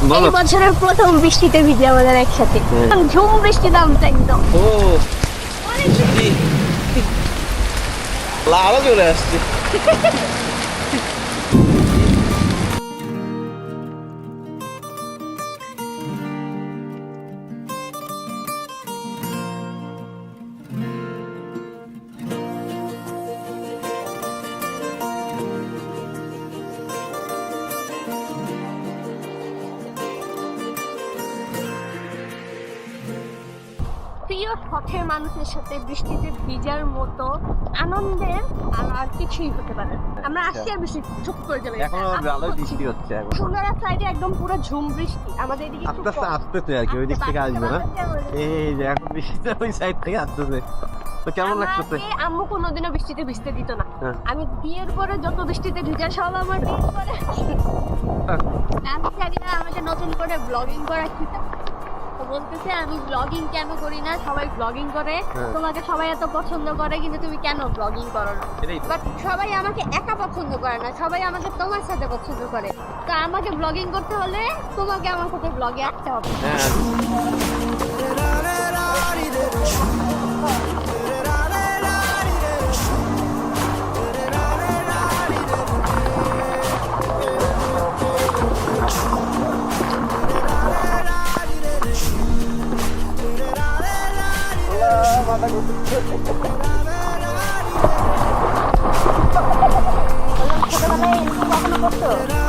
এই বছরের প্রথম বৃষ্টিতে ভিজে আমাদের একসাথে ঝুম বৃষ্টি নামছে একদম। ও লালা চলে আসছে। প্রিয় শখের মানুষের সাথে বৃষ্টিতে ভিজার মতো আনন্দের আর কিছুই হতে পারে না। আমরা আসছি আর বৃষ্টি চুপ করে যাবে। এখন ভালোই বৃষ্টি হচ্ছে এখন। সুন্দরা সাইডে একদম পুরো ঝুম বৃষ্টি, আমাদের এদিকে একটু আস্তে আস্তে আসতেছে আর কি, ওই দিক থেকে আসবে না। এই যে এখন বৃষ্টিটা ওই সাইড থেকে আসতেছে। তো কেমন লাগতেছে? আম্মু কোনোদিনও বৃষ্টিতে ভিজতে দিত না। আমি বিয়ের পরে যত বৃষ্টিতে ভিজা সব আমার বিয়ের পরে। আমি জানি না আমাকে নতুন করে ব্লগিং করা কি বলতেছে, আমি ব্লগিং কেন করি না, সবাই ব্লগিং করে, তোমাকে সবাই এত পছন্দ করে কিন্তু তুমি কেন ব্লগিং করো না। বাট সবাই আমাকে একা পছন্দ করে না, সবাই আমাকে তোমার সাথে পছন্দ করে। তো আমাকে ব্লগিং করতে হলে তোমাকে আমার সাথে ব্লগে আসতে হবে। ছোটবেলায় এরকম কখনো করতো?